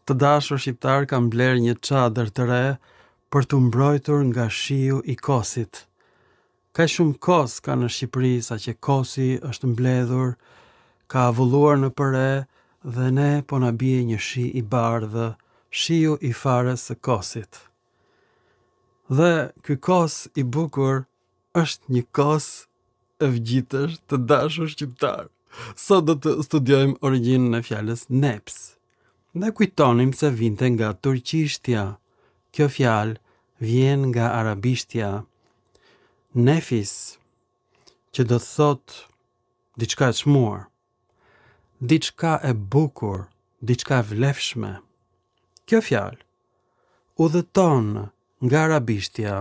Të dashur shqiptar kam bler një çadër të re për të mbrojtur nga shiu I kosit. Ka shumë kos ka në Shqipëri, saqë kosi është mbledhur, ka avulluar në përre dhe ne po na bie një shi I bardhë, shiu I fares së kosit. Dhe ky kos I bukur është një kos e vgjitësh të dashur shqiptar. Sot do të studiojmë origjinën e fjalës neps. Ne kujtonim se vinte nga turqishtja. Kjo fjalë vjen nga arabishtja. Nefis, që do të thot diçka e çmuar, diçka e bukur, diçka e vlefshme. Kjo fjalë udhëton nga arabishtja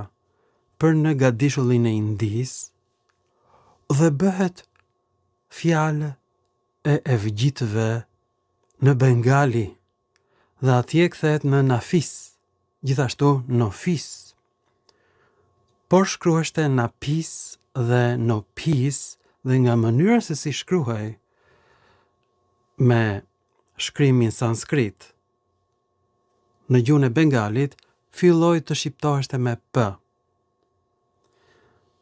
për në gadishullin e Indis dhe bëhet fjalë e vgjitëve në bengali dhe atje kthehet në nafis, gjithashtu nofis. Por shkruheshte napis dhe nopis dhe nga mënyra se si shkruhej me shkrimin sanskrit në gjuhën e bengalit filloi të shqiptoheshte me p.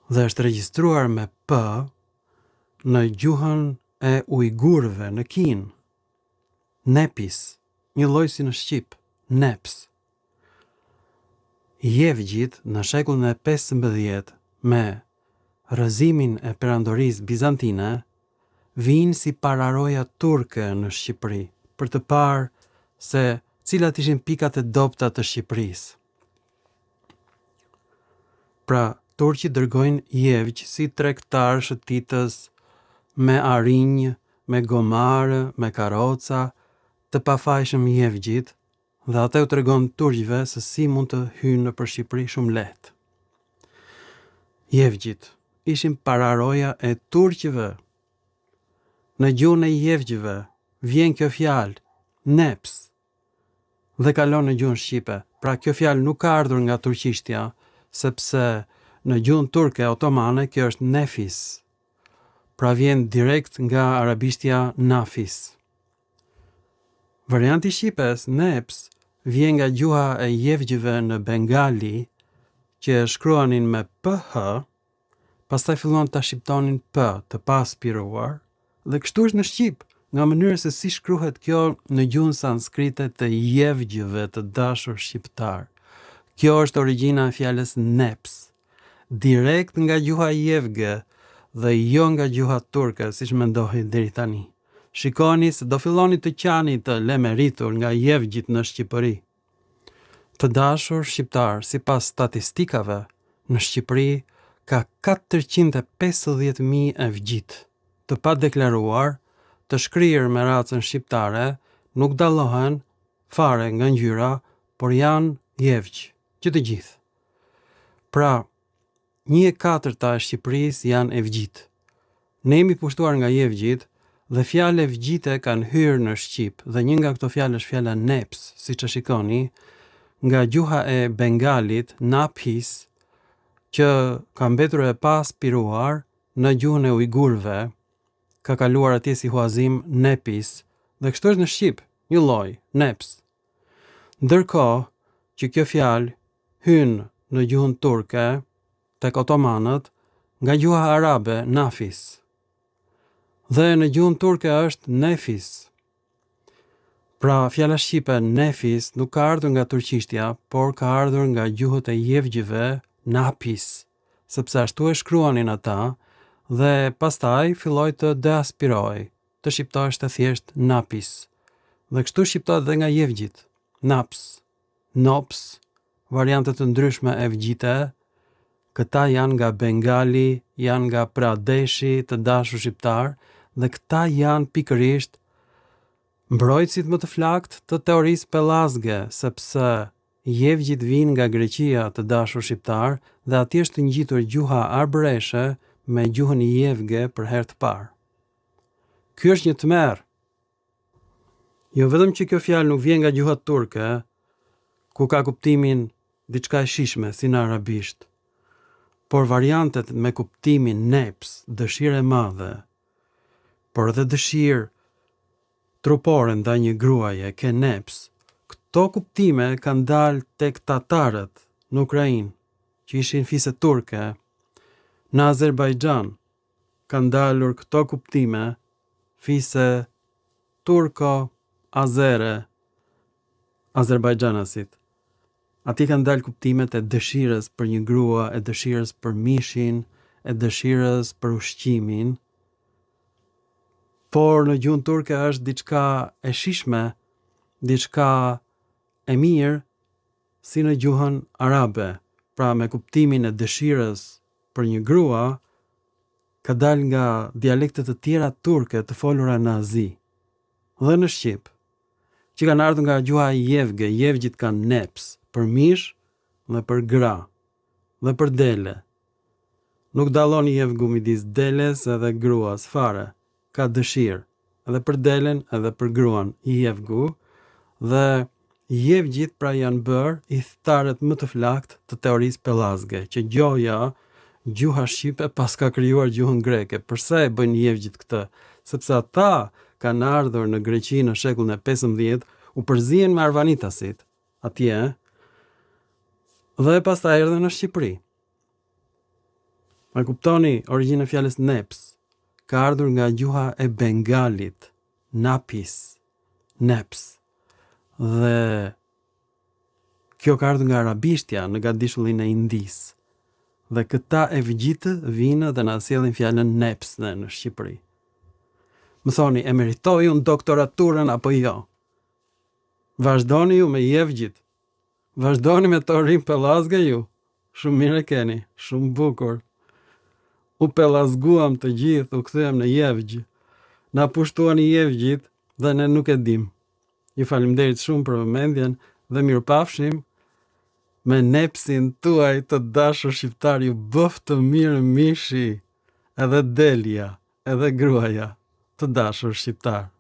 Dhe është regjistruar me p në gjuhën e ujgurëve në Kinë. Nepis, një lloj si në shqip, neps. Jevgjit në shekullin e 15 me rrëzimin e perandorisë bizantine vinë si pararoja turke në Shqipëri për të parë se cilat ishin pikat e dobta të Shqipërisë. Pra, turqit dërgojnë jevgj si tregtar shëtitës me arinj, me gomarë, me karoca, të pafajshëm jevgjit, dhe ata u tregon turqve se si mund të hynë nëpër Shqipëri shumë lehtë. Jevgjit ishin pararoja e turqve. Në gjuhën e jevgjve vjen kjo fjalë, neps, dhe kalon në gjuhën shqipe. Pra kjo fjalë nuk ka ardhur nga turqishtja, sepse në gjuhën turke otomane kjo është nefis. Pra vjen direkt nga arabishtja nafis. Varianti shqipes, neps, vjen nga gjuha e jevgjive në bengali, që shkruanin me ph, pastaj filluan ta shqiptonin p, të paspiruar, dhe kështu është në shqip, nga mënyra se si shkruhet kjo në gjuhën sanskrite të jevgjive të dashur shqiptar. Kjo është origjina e fjalës neps, direkt nga gjuha jevge dhe jo nga gjuha turke, siç mendohej deri tani. Shikoni se do filloni të qani të lemeritur nga jevgjit në Shqipëri. Të dashur shqiptar, sipas statistikave, në Shqipëri ka 450.000 evgjit, të padeklaruar, të shkrirë me racën shqiptare, nuk dallohen fare nga ngjyra, por janë jevgj, që të gjithë. Pra, 1/4 e Shqipërisë janë evgjit. Ne jemi pushtuar nga jevgjit, dhe fjalë evgjite kanë hyrë në Shqip, dhe një nga këto fjalë është fjala neps, siç e shikoni, nga gjuha e bengalit, napis, që ka mbetur e paspiruar në gjuhën e ujgurëve, ka kaluar atje si huazim nepis, dhe kështu është në Shqip, një lloj, neps. Ndërkohë që kjo fjalë hyn në gjuhën turke, tek otomanët, nga gjuha arabe, nafis. Dhe në gjuhën turke është nefis. Pra, fjala shqipe nefis nuk ka ardhur nga turqishtja, por ka ardhur nga gjuhët e jevgjive napis, sepse ashtu e shkruanin ata dhe pastaj filloi të deaspiroi, të shqiptoheshte thjesht napis. Dhe kështu shqiptohet edhe nga jevgjit, naps, nops, variante të ndryshme evgjite. Këta janë nga bengali, janë nga pradeshi të dashur shqiptar, dhe këta janë pikërisht mbrojtësit më të flakt të teorisë pellazge, sepse jevgjit vinë nga Greqia të dashur shqiptar dhe atje është ngjitur gjuha arbëreshe me gjuhën jevge për herë të parë. Ky është një tmerr. Jo vetëm që kjo fjalë nuk vjen nga gjuha turke, ku ka kuptimin diçka e shishme si në arabisht, por variantet me kuptimin neps, dëshirë e madhe, por edhe dëshirë trupore ndaj një gruaje, ke neps, Këto kuptime kanë dalë tek tatarët në Ukrainë, që ishin fise turke. Në Azerbajxhan kanë dalur këto kuptime fise turko-azere, Azerbajxhanasit. Ati kanë dalë kuptimet e dëshirës për një grua, e dëshirës për mishin, e dëshirës për ushqimin. Por në gjuhën turke është diçka e shishme, diçka e mirë, si në gjuhën arabe. Pra me kuptimin e dëshirës për një grua, ka dalë nga dialektet të tjera turke të folura në Azi. Dhe në Shqip, që kanë ardhur nga gjuha jevge, jevgjit kanë neps, për mish dhe për gra, dhe për dele. Nuk dallon jevgu midis deles edhe gruas fare, ka dëshirë, edhe për delen edhe për gruan jevgu, dhe jevgjit pra janë bërë i thtarët më të flakt të teorisë pellazge, që gjuha shqipe pas ka krijuar gjuhën greke. Përse e bëjnë jevgjit këtë? Sepse ata kanë ardhur në Greqi në shekullin e 15, u përzien me arvanitasit atje, dhe pastaj erdhën në Shqipëri. Ma kuptoni, origjina e fjalës neps ka ardhur nga gjuha e bengalit, napis, neps. Dhe kjo ka ardhur nga arabishtja në gatdishullin e Indis. Dhe këta e vgjitë vinë dhe na sjellin fjalën neps në Shqipëri. Më thoni, e meritoi unë doktoraturën apo jo? Vazhdoni ju me jevgjit. Vazhdoni me teorinë pellazge ju. Shumë mirë e keni, shumë bukur. U pellazguam të gjithë, u kthyem në jevgj. Na pushtuan i jevgjit dhe ne nuk e dim. Ju faleminderit shumë për vëmendjen dhe mirupafshim. Me nepsin tuaj të dashur shqiptar, ju bëf të mirë mishi, edhe delja, edhe gruaja të dashur shqiptar.